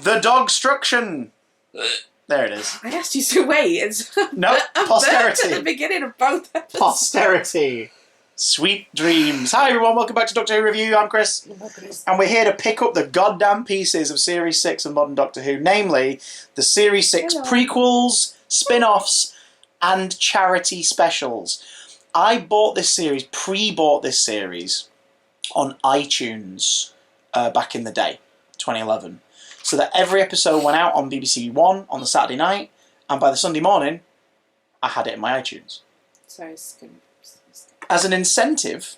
The Dogstruction. There it is. I asked you to wait. It's No, posterity. at the beginning of both episodes. Posterity. Sweet dreams. Hi everyone, welcome back to Doctor Who Review. I'm Chris. And we're here to pick up the goddamn pieces of Series 6 of Modern Doctor Who, namely the Series 6 prequels, spin-offs, and charity specials. I bought this series, pre-bought this series, on iTunes back in the day, 2011. So that every episode went out on BBC One on the Saturday night, and by the Sunday morning, I had it in my iTunes. Sorry, as an incentive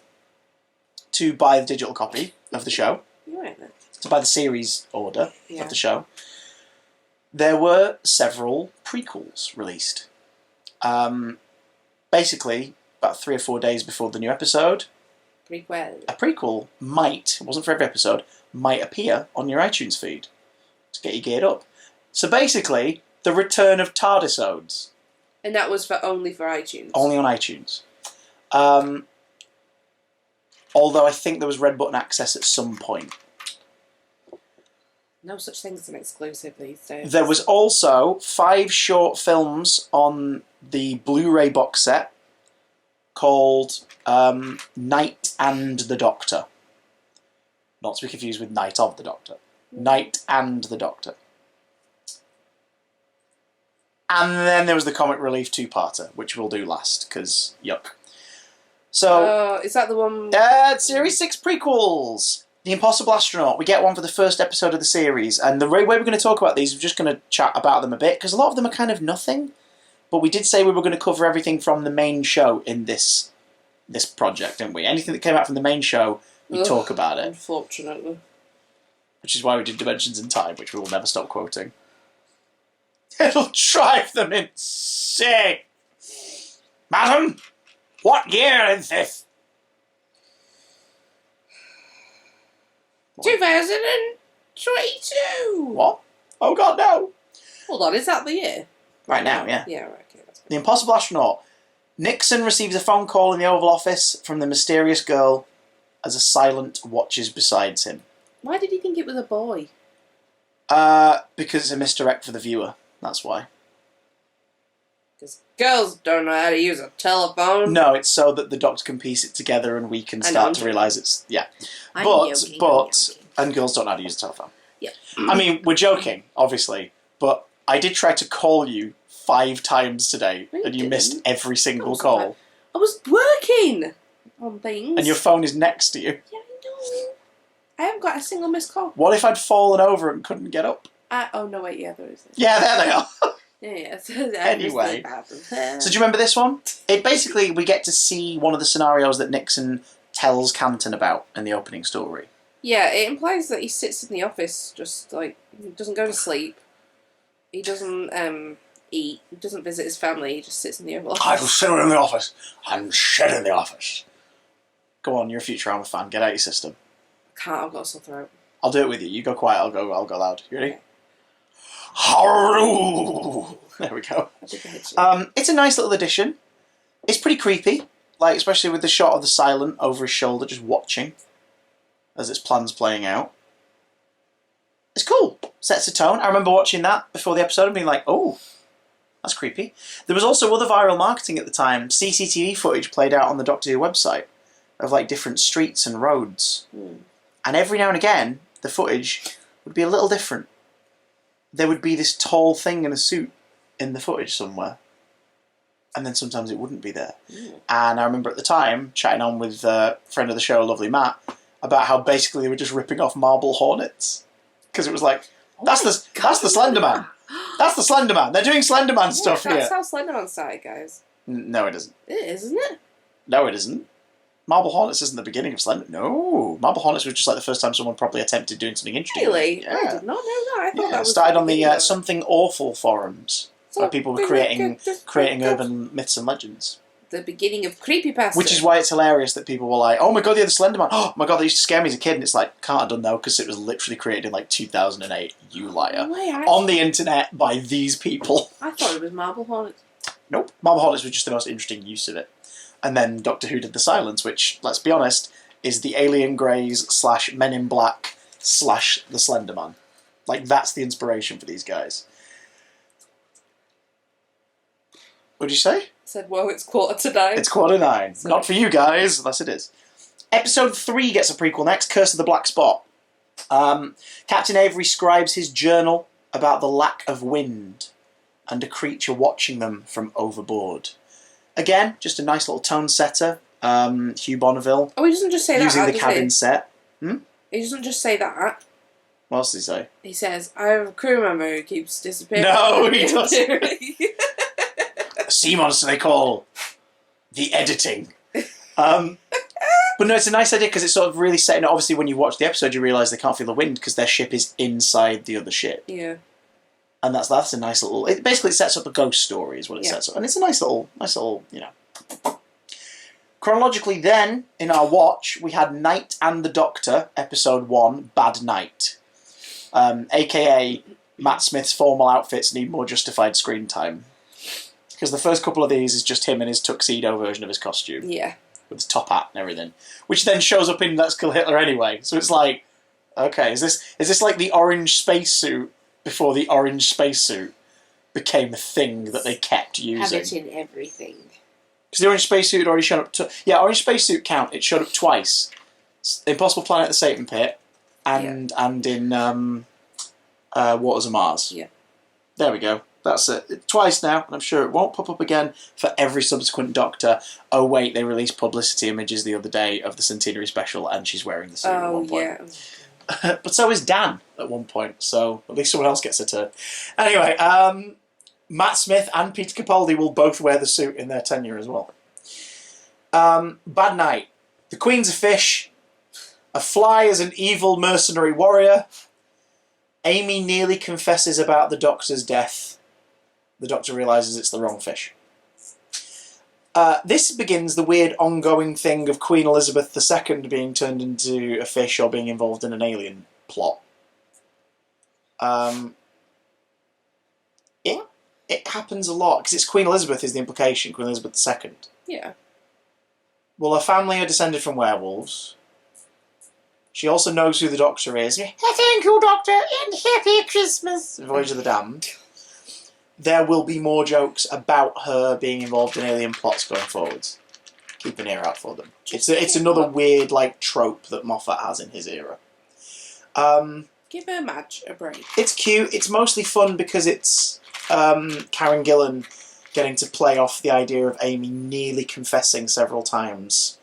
to buy the digital copy of the show, to buy the series order of the show, there were several prequels released. Basically, about 3 or 4 days before the new episode, a prequel might, it wasn't for every episode, might appear on your iTunes feed to get you geared up. So basically, the return of TARDISodes. And that was only for iTunes? Only on iTunes. Although I think there was red button access at some point. No such thing as an exclusive these days. There was also 5 short films on the Blu-ray box set called Night and the Doctor. Not to be confused with Night of the Doctor. Night and the Doctor. And then there was the Comic Relief 2-parter, which we'll do last, because yuck. So, is that the one? Series 6 prequels. The Impossible Astronaut. We get one for the first episode of the series, and the way we're going to talk about these, we're just going to chat about them a bit, because a lot of them are kind of nothing. But we did say we were going to cover everything from the main show in this project, didn't we? Anything that came out from the main show, we talk about it. Unfortunately. Which is why we did Dimensions in Time, which we will never stop quoting. It'll drive them insane. Madam, what year is this? 2022. What? Oh God, no. Hold on, is that the year? Right now, yeah. Yeah, right, okay. That's The Impossible Astronaut. Nixon receives a phone call in the Oval Office from the mysterious girl as a silent watches beside him. Why did he think it was a boy? Because it's a misdirect for the viewer. That's why. Because girls don't know how to use a telephone. No, it's so that the Doctor can piece it together and we can start to realise it's... Yeah. I'm joking. Joking. And girls don't know how to use a telephone. Yeah. I mean, we're joking, obviously, but I did try to call you 5 times today, and you missed every single call. I was working on things. And your phone is next to you. Yeah, I know. I haven't got a single missed call. What if I'd fallen over and couldn't get up? Oh, no, wait, yeah, there is. Yeah, there they are. Yeah. Anyway. So do you remember this one? It basically, we get to see one of the scenarios that Nixon tells Canton about in the opening story. Yeah, it implies that he sits in the office, just like, he doesn't go to sleep. He doesn't eat. He doesn't visit his family. He just sits in the office. I will sit in the office and shit in the office. Go on, you're a Futurama fan. Get out your system. I can't. I've got a sore throat. I'll do it with you. You go quiet. I'll go loud. You ready? Okay. Haru! There we go. It's a nice little addition. It's pretty creepy, like especially with the shot of the silent over his shoulder, just watching as its plans playing out. It's cool. Sets a tone. I remember watching that before the episode and being like, oh, that's creepy. There was also other viral marketing at the time. CCTV footage played out on the Doctor Who website of like different streets and roads. And every now and again, the footage would be a little different. There would be this tall thing in a suit in the footage somewhere. And then sometimes it wouldn't be there. And I remember at the time, chatting on with a friend of the show, lovely Matt, about how basically they were just ripping off Marble Hornets. Because it was like, that's the Slender Man. That's the Slender Man. They're doing Slender Man stuff here. That's how Slender Man started, guys. No, it isn't. It is, isn't it? No, it isn't. Marble Hornets isn't the beginning of Slender. No, Marble Hornets was just like the first time someone probably attempted doing something interesting. Really? Yeah. I did not know that. I thought that was started on the Something Awful forums, where people were creating urban myths and legends. The beginning of creepypasta. Which is why it's hilarious that people were like, oh my god, yeah, the Slender Man. Oh my god, they used to scare me as a kid. And it's like, can't have done though, because it was literally created in like 2008, you liar. On the internet by these people. I thought it was Marble Hornets. Nope. Marble Hornets was just the most interesting use of it. And then Doctor Who did The Silence, which, let's be honest, is the Alien Greys / Men in Black / The Slender Man. Like, that's the inspiration for these guys. What did you say? I said, well, it's 9:45. It's 9:45. Sorry. Not for you guys, unless it is. Episode 3 gets a prequel next, Curse of the Black Spot. Captain Avery scribes his journal about the lack of wind and a creature watching them from overboard. Again, just a nice little tone setter. Hugh Bonneville. Oh, he doesn't just say using that, the cabin set. He doesn't just say that. What else did he say? He says, I have a crew member who keeps disappearing. No, he doesn't. A sea monster they call the editing. But no, it's a nice idea because it's sort of really setting it. Obviously, when you watch the episode, you realise they can't feel the wind because their ship is inside the other ship. Yeah. And that's a nice little... It basically sets up a ghost story is what it sets up. And it's a nice little, you know... Chronologically then, in our watch, we had Night and the Doctor, episode 1, Bad Night. A.K.A. Matt Smith's formal outfits need more justified screen time. Because the first couple of these is just him in his tuxedo version of his costume. Yeah. With his top hat and everything. Which then shows up in Let's Kill Hitler anyway. So it's like, okay, is this like the orange spacesuit before the orange spacesuit became a thing that they kept using? Have it in everything. Because the orange spacesuit had already shown up... orange spacesuit count. It showed up twice. Impossible Planet the Satan Pit and in Waters of Mars. Yeah. There we go. That's it. Twice now, and I'm sure it won't pop up again for every subsequent Doctor. Oh wait, they released publicity images the other day of the Centenary Special and she's wearing the suit at one point. Yeah. But so is Dan at one point, so at least someone else gets a turn. Anyway, Matt Smith and Peter Capaldi will both wear the suit in their tenure as well. Bad Night. The Queen's a fish. A fly is an evil mercenary warrior. Amy nearly confesses about the Doctor's death. The Doctor realises it's the wrong fish. This begins the weird ongoing thing of Queen Elizabeth II being turned into a fish or being involved in an alien plot. It happens a lot, because it's Queen Elizabeth is the implication, Queen Elizabeth II. Yeah. Well, her family are descended from werewolves. She also knows who the Doctor is. Thank you, Doctor, and Happy Christmas! Voyage of the Damned. There will be more jokes about her being involved in alien plots going forwards. Keep an ear out for them. It's another weird trope that Moffat has in his era. Give her Madge a break. It's cute. It's mostly fun because it's Karen Gillan getting to play off the idea of Amy nearly confessing several times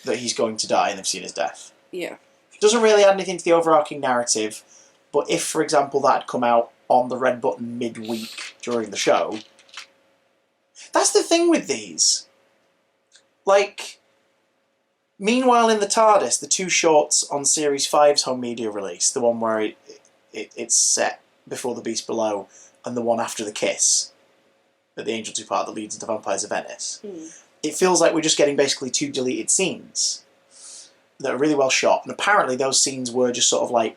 that he's going to die and they've seen his death. Yeah. Doesn't really add anything to the overarching narrative, but if, for example, that had come out on the Red Button midweek during the show... That's the thing with these. Meanwhile in the TARDIS, the two shorts on Series 5's home media release, the one where it's set before The Beast Below, and the one after the kiss, at the Angel 2 part that leads into Vampires of Venice, it feels like we're just getting basically two deleted scenes that are really well shot, and apparently those scenes were just sort of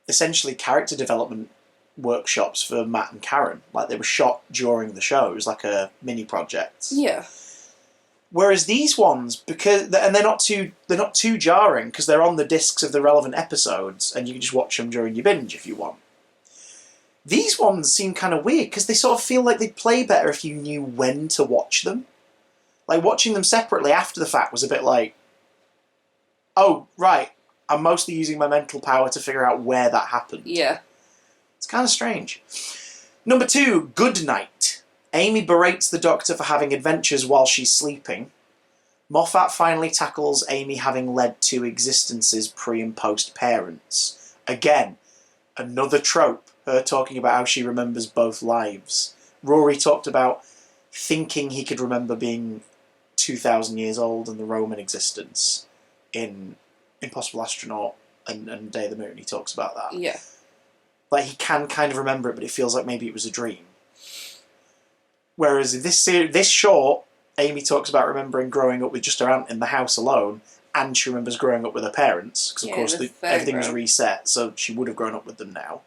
essentially character development workshops for Matt and Karen. They were shot during the show. It was like a mini project. Yeah. Whereas these ones, they're not too jarring because they're on the discs of the relevant episodes, and you can just watch them during your binge if you want. These ones seem kind of weird because they sort of feel like they'd play better if you knew when to watch them. Watching them separately after the fact was a bit oh, right, I'm mostly using my mental power to figure out where that happened. Yeah. It's kind of strange. Number 2, Good Night. Amy berates the Doctor for having adventures while she's sleeping. Moffat finally tackles Amy having led two existences pre- and post-parents. Again, another trope, her talking about how she remembers both lives. Rory talked about thinking he could remember being 2,000 years old and the Roman existence in Impossible Astronaut and Day of the Moon. He talks about that. Yeah. He can kind of remember it, but it feels like maybe it was a dream. Whereas in this short, Amy talks about remembering growing up with just her aunt in the house alone, and she remembers growing up with her parents, because of course everything was reset, so she would have grown up with them now.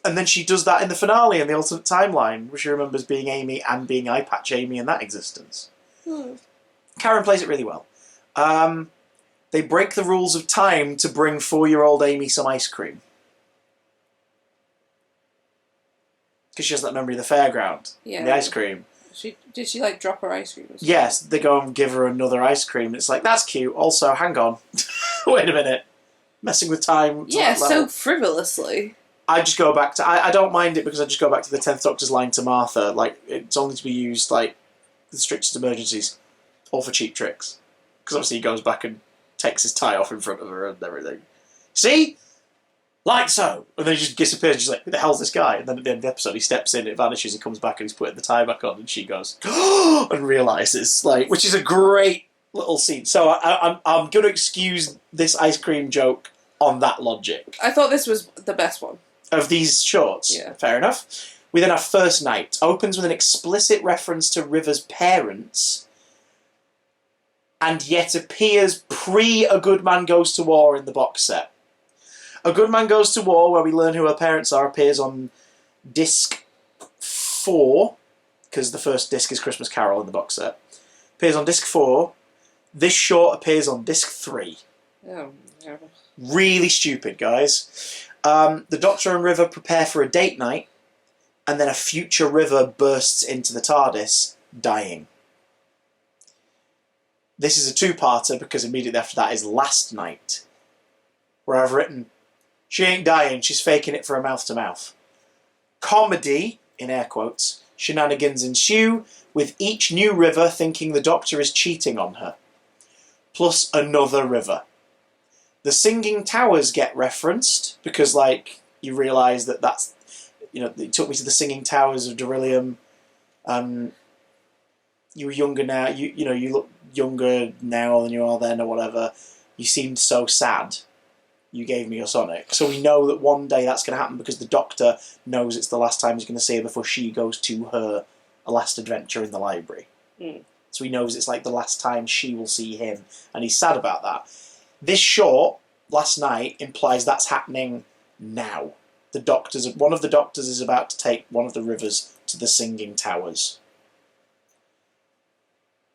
And then she does that in the finale, in the alternate timeline, where she remembers being Amy and being Eye Patch Amy in that existence. Karen plays it really well. They break the rules of time to bring 4-year-old Amy some ice cream. Because she has that memory of the fairground. Yeah. And the ice cream. Did she like drop her ice cream? Or something? Yes, they go and give her another ice cream. It's like, that's cute. Also, hang on. Wait a minute. Messing with time. Yeah, so frivolously. I just go back to... I don't mind it because I just go back to the 10th Doctor's line to Martha. Like, it's only to be used, like, the strictest emergencies. Or for cheap tricks. Because obviously he goes back and takes his tie off in front of her and everything. See? Like so! And then he just disappears. She's like, who the hell's this guy? And then at the end of the episode, he steps in, it vanishes, he comes back and he's putting the tie back on, and she goes, and realises, like, which is a great little scene. So I'm going to excuse this ice cream joke on that logic. I thought this was the best one. Of these shorts. Yeah. Fair enough. We then have First Night. Opens with an explicit reference to River's parents, and yet appears pre A Good Man Goes to War in the box set. A Good Man Goes to War, where we learn who her parents are, appears on disc 4, because the first disc is Christmas Carol in the box set. Appears on disc 4. This short appears on disc 3. Oh, no. Really stupid, guys. The Doctor and River prepare for a date night, and then a future River bursts into the TARDIS, dying. This is a two-parter, because immediately after that is Last Night, where I've written, she ain't dying, she's faking it for a mouth-to-mouth. Comedy, in air quotes, shenanigans ensue, with each new River thinking the Doctor is cheating on her. Plus another River. The Singing Towers get referenced, because, like, you realise that that's... You know, it took me to the Singing Towers of Beryllium. You were younger now, you know, you look younger now than you are then, or whatever. You seemed so sad. You gave me your Sonic. So we know that one day that's going to happen because the Doctor knows it's the last time he's going to see her before she goes to her last adventure in the library. Mm. So he knows it's like the last time she will see him, and he's sad about that. This short, Last Night, implies that's happening now. One of the Doctors is about to take one of the Rivers to the Singing Towers.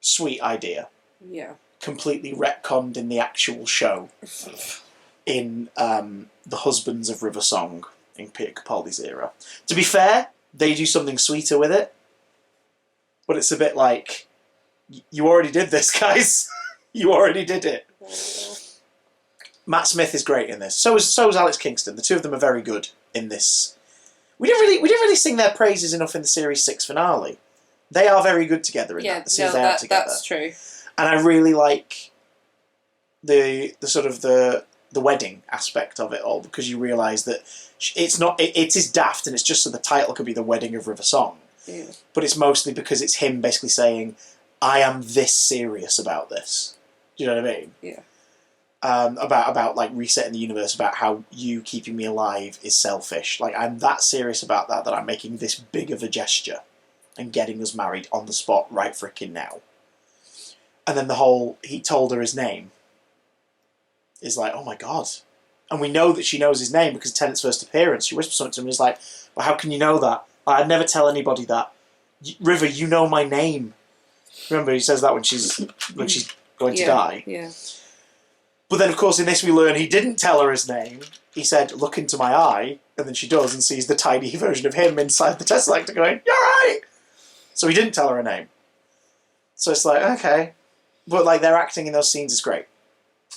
Sweet idea. Yeah. Completely retconned in the actual show. In The Husbands of River Song, in Peter Capaldi's era. To be fair, they do something sweeter with it. But it's a bit like, you already did this, guys. You already did it. Matt Smith is great in this. So is Alex Kingston. The two of them are very good in this. We didn't really sing their praises enough in the Series 6 finale. They are very good together in that. The scenes they have together. That's true. And I really like the sort of the wedding aspect of it all, because you realise that it's not... It is daft, and it's just so the title could be The Wedding of River Song. Yeah. But it's mostly because it's him basically saying, I am this serious about this. Do you know what I mean? Yeah. About like resetting the universe, about how you keeping me alive is selfish. Like, I'm that serious about that I'm making this big of a gesture and getting us married on the spot right frickin' now. And then the whole, he told her his name, is like, oh my god. And we know that she knows his name because Tennant's first appearance, she whispers something to him and he's like, well, how can you know that? I'd never tell anybody that. River, you know my name. Remember, he says that when she's going to die. Yeah. But then, of course, in this we learn he didn't tell her his name. He said, look into my eye. And then she does and sees the tiny version of him inside the Tesseract going, you're right! So he didn't tell her her name. So it's like, okay. But like, their acting in those scenes is great.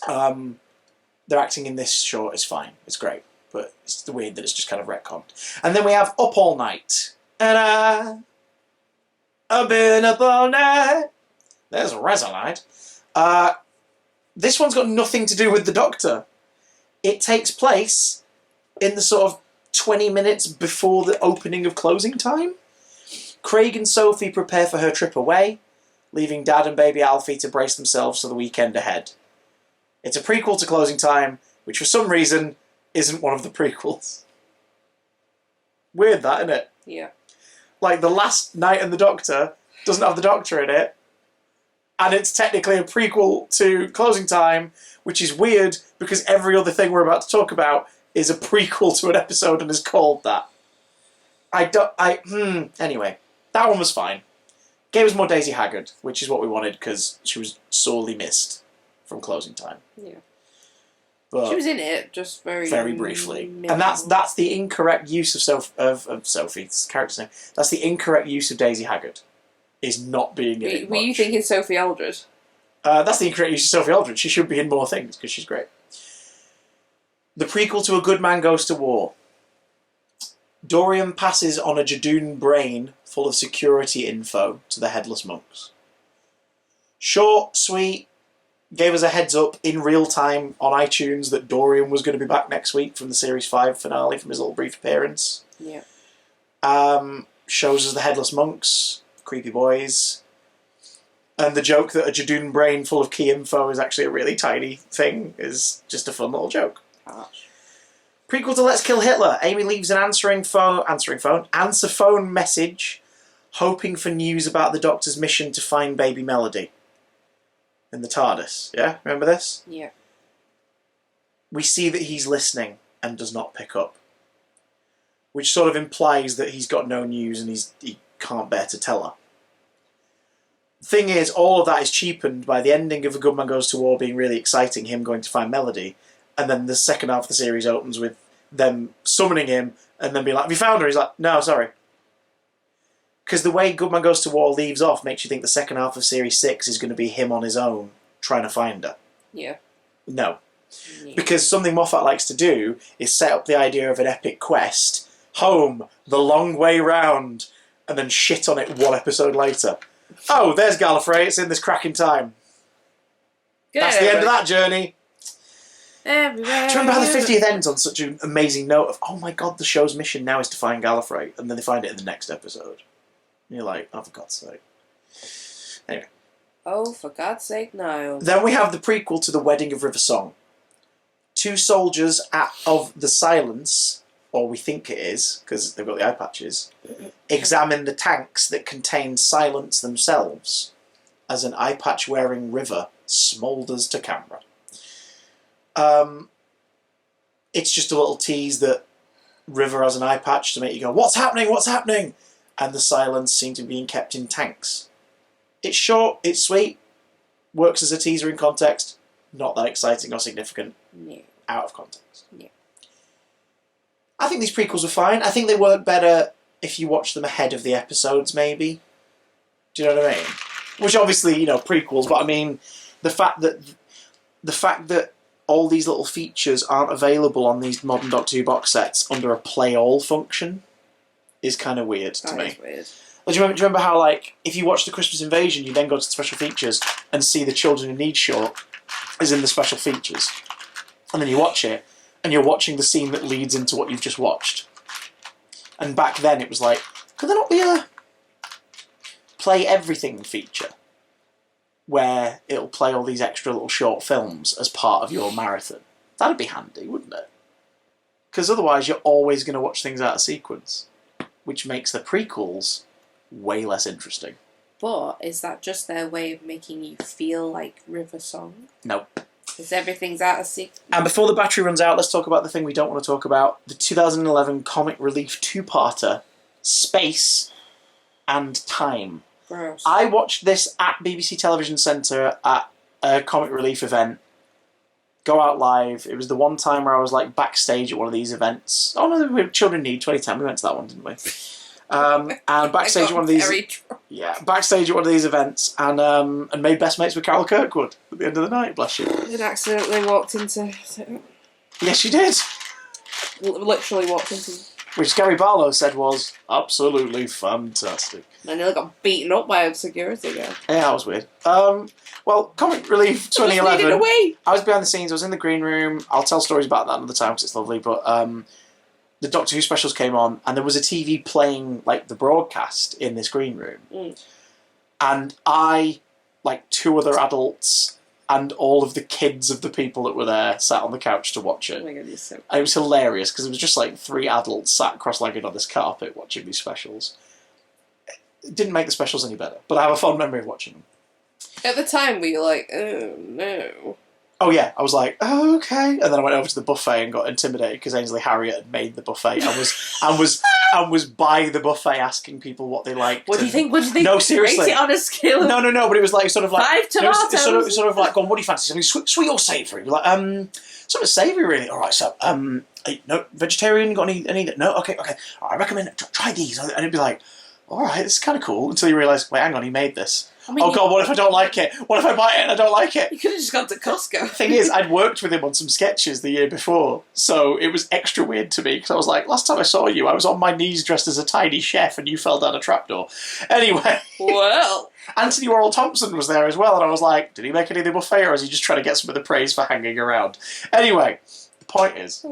Their acting in this short is fine. It's great. But it's weird that it's just kind of retconned. And then we have Up All Night. And I've been up all night. There's Resolite. This one's got nothing to do with the Doctor. It takes place in the sort of 20 minutes before the opening of closing time. Craig and Sophie prepare for her trip away, leaving Dad and baby Alfie to brace themselves for the weekend ahead. It's a prequel to Closing Time, which for some reason isn't one of the prequels. Weird that, isn't it? Yeah. Like, The Last Night and the Doctor doesn't have the Doctor in it, and it's technically a prequel to Closing Time, which is weird because every other thing we're about to talk about is a prequel to an episode and is called that. Anyway, that one was fine. Gave us more Daisy Haggard, which is what we wanted because she was sorely missed from Closing Time. Yeah. But she was in it, just very briefly. minimal. And that's the incorrect use of Sophie's character's name. That's the incorrect use of Daisy Haggard, is not being in it Were you much. thinking Sophie Aldred? That's the incorrect use of Sophie Aldred. She should be in more things, because she's great. The prequel to A Good Man Goes to War. Dorian passes on a Jadoon brain full of security info to the Headless Monks. Short, sweet, gave us a heads up in real time on iTunes that Dorian was going to be back next week from the Series 5 finale, from his little brief appearance. Yeah. Shows us the Headless Monks, creepy boys. And the joke that a Jadoon brain full of key info is actually a really tiny thing is just a fun little joke. Gosh. Prequel to Let's Kill Hitler. Amy leaves an answer phone message, hoping for news about the Doctor's mission to find baby Melody. In the TARDIS, yeah? Remember this? Yeah. We see that he's listening and does not pick up. Which sort of implies that he's got no news and he can't bear to tell her. The thing is, all of that is cheapened by the ending of A Good Man Goes to War being really exciting, him going to find Melody, and then the second half of the series opens with them summoning him and then being like, have you found her? He's like, no, sorry. Because the way Good Man Goes to War leaves off makes you think the second half of Series 6 is going to be him on his own trying to find her. Yeah. No. Yeah. Because something Moffat likes to do is set up the idea of an epic quest, home, the long way round, and then shit on it one episode later. Oh, there's Gallifrey, it's in this cracking time. Good. That's the end of that journey. Everywhere. Do you remember how the 50th ends on such an amazing note of, oh my god, the show's mission now is to find Gallifrey, and then they find it in the next episode. And you're like, oh, for God's sake. Anyway. Oh, for God's sake, no. Then we have the prequel to The Wedding of River Song. Two soldiers of the Silence, or we think it is, because they've got the eye patches, examine the tanks that contain Silence themselves as an eye patch-wearing River smoulders to camera. It's just a little tease that River has an eye patch to make you go, what's happening, what's happening? And the Silence seem to be being kept in tanks. It's short, it's sweet, works as a teaser in context, not that exciting or significant out of context. Yeah. I think these prequels are fine. I think they work better if you watch them ahead of the episodes, maybe. Do you know what I mean? Which obviously, prequels, but I mean, the fact that all these little features aren't available on these modern Doctor Who box sets under a play all function is kind of weird to me. That is weird. Do you remember how, if you watch the Christmas Invasion, you then go to the special features and see the Children in Need short is in the special features. And then you watch it, and you're watching the scene that leads into what you've just watched. And back then it was like, could there not be a play everything feature where it'll play all these extra little short films as part of your marathon? That'd be handy, wouldn't it? Because otherwise you're always going to watch things out of sequence, which makes the prequels way less interesting. But is that just their way of making you feel like River Song? No. Because everything's out of sequence. And before the battery runs out, let's talk about the thing we don't want to talk about. The 2011 comic relief two-parter, Space and Time. Gross. I watched this at BBC Television Centre at a comic relief event. Go Out Live. It was the one time where I was backstage at one of these events. Oh no, Children Need 2010. We went to that one, didn't we? And backstage at one of these. Yeah, backstage at one of these events, and made best mates with Carol Kirkwood at the end of the night. Bless you. It accidentally walked into. Yes, you did. Literally walked into. Which Gary Barlow said was absolutely fantastic. I nearly got beaten up by a security guard. Yeah, that was weird. Well, Comic Relief 2011. Away. I was behind the scenes. I was in the green room. I'll tell stories about that another time because it's lovely. But the Doctor Who specials came on, and there was a TV playing the broadcast in this green room, and I, two other adults, and all of the kids of the people that were there sat on the couch to watch it. Oh my goodness, so and it was hilarious because it was just three adults sat cross-legged on this carpet watching these specials. It didn't make the specials any better, but I have a fond memory of watching them. at the time, were you like, oh no? Oh yeah, I was like, oh, okay, and then I went over to the buffet and got intimidated because Ainsley Harriott had made the buffet and was by the buffet asking people what they liked. What do you think? What do you think? No, seriously. Rate it on a scale. No, but it was like sort of like 5 tomatoes. It's sort of like, going, what do you fancy? Something sweet or savoury? Like, sort of savoury, really. All right, so no vegetarian. Got any? No, okay. I recommend try these, and it'd be like, all right, this is kind of cool. Until you realise, wait, hang on, he made this. I mean, oh God, what if I don't like it? What if I buy it and I don't like it? You could have just gone to Costco. Thing is, I'd worked with him on some sketches the year before, so it was extra weird to me because I was like, last time I saw you, I was on my knees dressed as a tiny chef and you fell down a trapdoor. Anyway. Well. Anthony Worrell Thompson was there as well, and I was like, did he make any of the buffet or is he just trying to get some of the praise for hanging around? Anyway, the point is,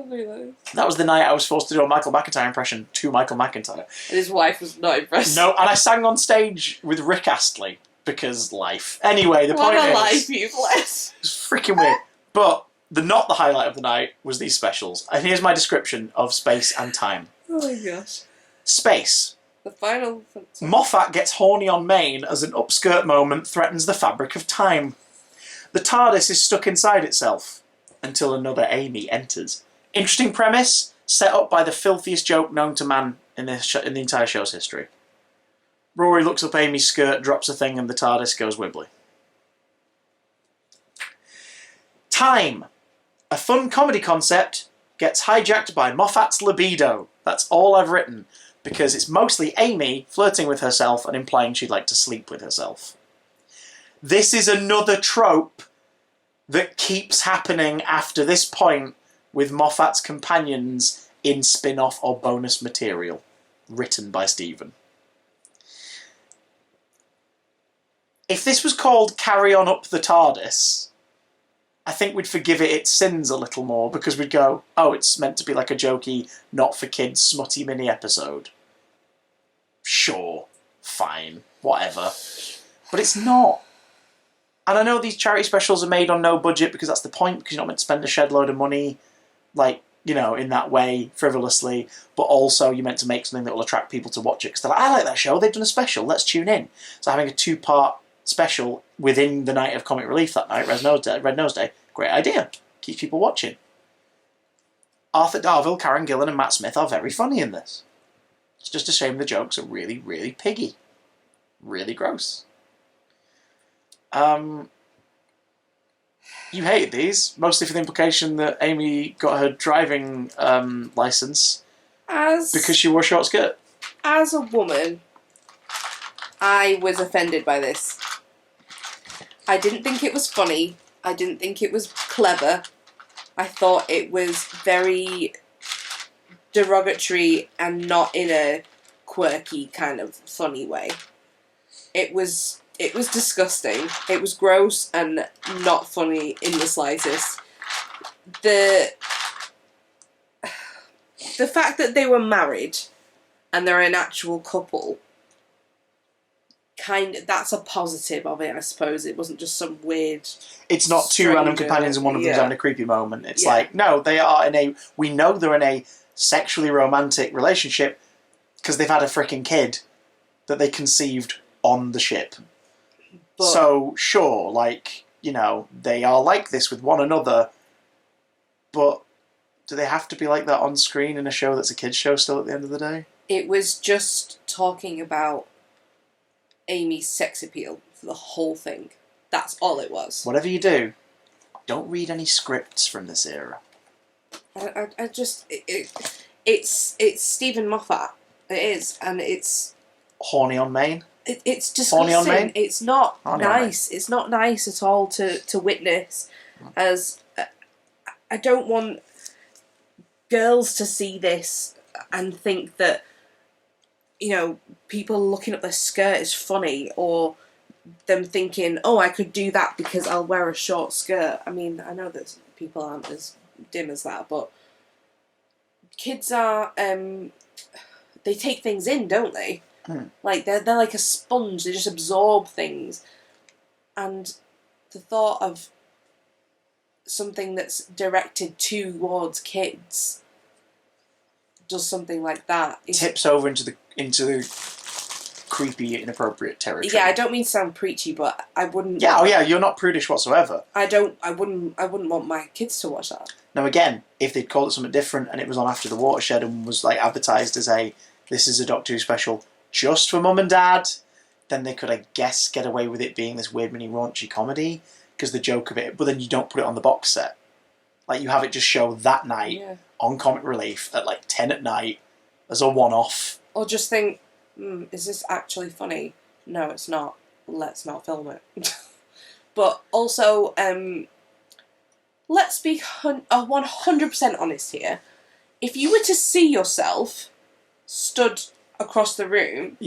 that was the night I was forced to do a Michael McIntyre impression to Michael McIntyre. And his wife was not impressed. No, and I sang on stage with Rick Astley. Because life. Anyway, the point is... What a life you've led. It's freaking weird. But not the highlight of the night was these specials. And here's my description of Space and Time. Oh my gosh. Space. The final... Moffat gets horny on Maine as an upskirt moment threatens the fabric of time. The TARDIS is stuck inside itself until another Amy enters. Interesting premise, set up by the filthiest joke known to man in the entire show's history. Rory looks up Amy's skirt, drops a thing, and the TARDIS goes wibbly. Time. A fun comedy concept gets hijacked by Moffat's libido. That's all I've written, because it's mostly Amy flirting with herself and implying she'd like to sleep with herself. This is another trope that keeps happening after this point with Moffat's companions in spin-off or bonus material, written by Stephen. If this was called Carry On Up the TARDIS, I think we'd forgive it its sins a little more, because we'd go, oh, it's meant to be like a jokey, not-for-kids, smutty mini-episode. Sure, fine, whatever. But it's not. And I know these charity specials are made on no budget, because that's the point, because you're not meant to spend a shed load of money, like, you know, in that way, frivolously, but also you're meant to make something that will attract people to watch it, because they're like, I like that show, they've done a special, let's tune in. So having a 2-part special within the night of comic relief that night, Red Nose Day, great idea. Keeps people watching. Arthur Darvill, Karen Gillan and Matt Smith are very funny in this. It's just a shame the jokes are really, really piggy. Really gross. You hated these, mostly for the implication that Amy got her driving licence because she wore a short skirt. As a woman, I was offended by this. I didn't think it was funny. I didn't think it was clever. I thought it was very derogatory and not in a quirky kind of funny way. It was disgusting. It was gross and not funny in the slightest. The fact that they were married and they're an actual couple, that's a positive of it, I suppose. It wasn't just some weird... It's not two random companions and one of them's having a creepy moment. It's like, no, they are we know they're in a sexually romantic relationship because they've had a freaking kid that they conceived on the ship. But, so, sure, like, you know, they are like this with one another, but do they have to be like that on screen in a show that's a kid's show still at the end of the day? It was just talking about Amy's sex appeal for the whole thing. That's all it was. Whatever you do, don't read any scripts from this era. It's Stephen Moffat. It is, and it's... Horny on Maine? It's disgusting. It's not nice. It's not nice at all to witness. As I don't want girls to see this and think that, you know, people looking up their skirt is funny, or them thinking, oh, I could do that because I'll wear a short skirt. I mean, I know that people aren't as dim as that, but kids are, they take things in, don't they? Like, they're like a sponge, they just absorb things. And the thought of something that's directed towards kids does something like that. Tips over into the creepy, inappropriate territory. Yeah, I don't mean to sound preachy, but I wouldn't. Yeah, you're not prudish whatsoever. I wouldn't want my kids to watch that. Now again, if they'd called it something different and it was on after the Watershed and was like advertised as this is a Doctor Who special just for mum and dad, then they could, I guess, get away with it being this weird mini raunchy comedy because the joke of it. But then you don't put it on the box set. Like you have it just show that night on Comic Relief at like 10 at night as a one-off. Or just think, is this actually funny? No, it's not. Let's not film it. But also, let's be 100% honest here. If you were to see yourself stood across the room,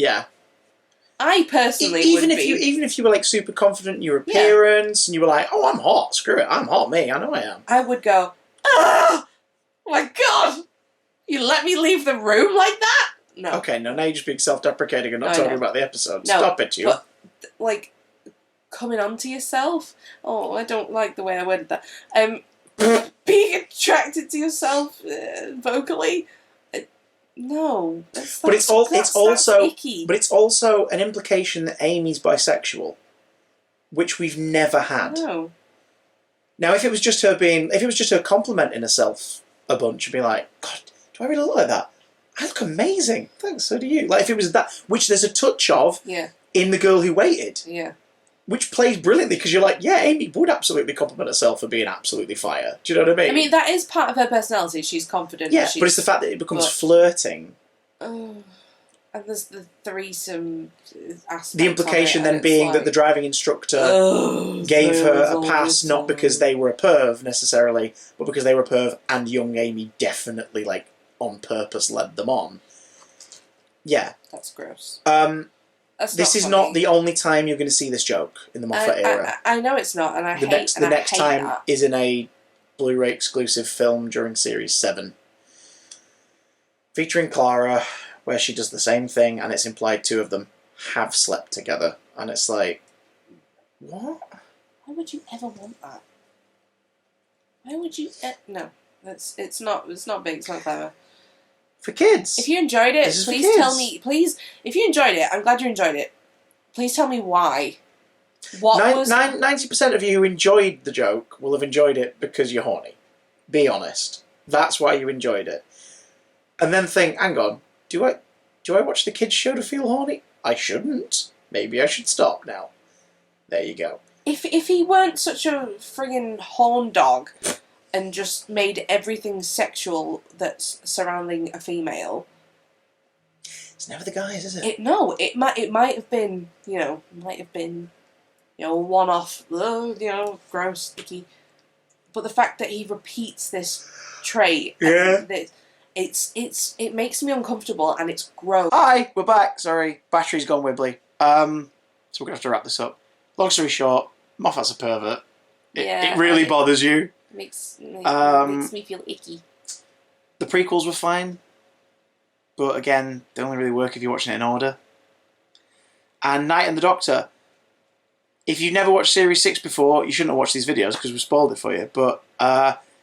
I personally even if you were like super confident in your appearance and you were like, oh, I'm hot, screw it, I'm hot, me, I know I am. I would go, oh my god, you let me leave the room like that? No. Okay, no, now you're just being self-deprecating and not talking about the episode. No, stop it, you. But, like, coming onto yourself. Oh, I don't like the way I worded that. Being attracted to yourself vocally. No, but it's also icky. But it's also an implication that Amy's bisexual, which we've never had. No. Now, if it was just her complimenting herself a bunch and be like, God, do I really look like that? I look amazing. Thanks, so do you. Like if it was that, which there's a touch of in The Girl Who Waited. Yeah. Which plays brilliantly because you're like, yeah, Amy would absolutely compliment herself for being absolutely fire. Do you know what I mean? I mean, that is part of her personality. She's confident. Yeah, but it's the fact that it becomes flirting. And there's the threesome aspect. The implication then being that the driving instructor gave her a pass not because they were a perv necessarily, but because they were a perv and young Amy definitely like on purpose led them on. Yeah. That's gross. This is not the only time you're going to see this joke in the Moffat era. I know it's not, and I hate the next time that. is in a Blu-ray exclusive film during Series 7. Featuring Clara, where she does the same thing, and it's implied two of them have slept together. And it's like, what? Why would you ever want that? Why would you... no, it's not big, it's not clever. For kids. If you enjoyed it, please tell me. Please, if you enjoyed it, I'm glad you enjoyed it. Please tell me why. 90% of you who enjoyed the joke will have enjoyed it because you're horny. Be honest. That's why you enjoyed it. And then think, hang on, do I watch the kids' show to feel horny? I shouldn't. Maybe I should stop now. There you go. If he weren't such a friggin' horn dog and just made everything sexual that's surrounding a female. It's never the guys, is it? It might have been, one-off, gross, icky. But the fact that he repeats this trait, it makes me uncomfortable and it's gross. Hi, we're back. Sorry, battery's gone wibbly. So we're gonna have to wrap this up. Long story short, Moffat's a pervert. It really bothers you. Makes me feel icky. The prequels were fine, but again, they only really work if you're watching it in order. And Night and the Doctor. If you've never watched Series 6 before, you shouldn't have watched these videos because we've spoiled it for you. But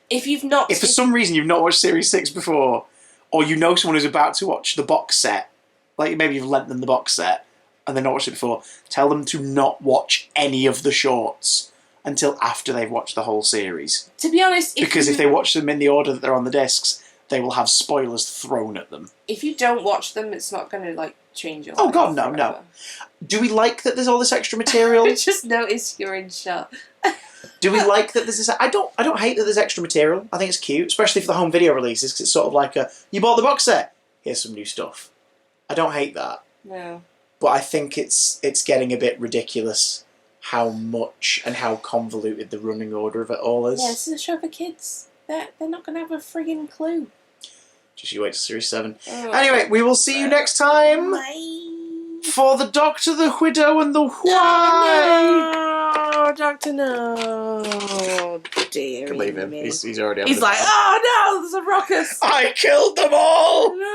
if for some reason you've not watched Series 6 before, or you know someone who's about to watch the box set, like maybe you've lent them the box set and they've not watched it before, tell them to not watch any of the shorts until after they've watched the whole series. To be honest... Because if they watch them in the order that they're on the discs, they will have spoilers thrown at them. If you don't watch them, it's not going to, change your life. Oh, God, no. Do we like that there's all this extra material? I just noticed you're in shot. Do we like that there's this... I don't hate that there's extra material. I think it's cute, especially for the home video releases, because it's sort of like you bought the box set, here's some new stuff. I don't hate that. No. But I think it's getting a bit ridiculous how much and how convoluted the running order of it all is. Yeah, this is a show for kids. They're not going to have a friggin' clue. Just you wait till Series 7. Anyway, we will see you next time. Bye. For the Doctor, the Widow, and the Why. No, Doctor, no. Dear. I can leave him. He's already. He's like, oh no, there's a ruckus. I killed them all. No.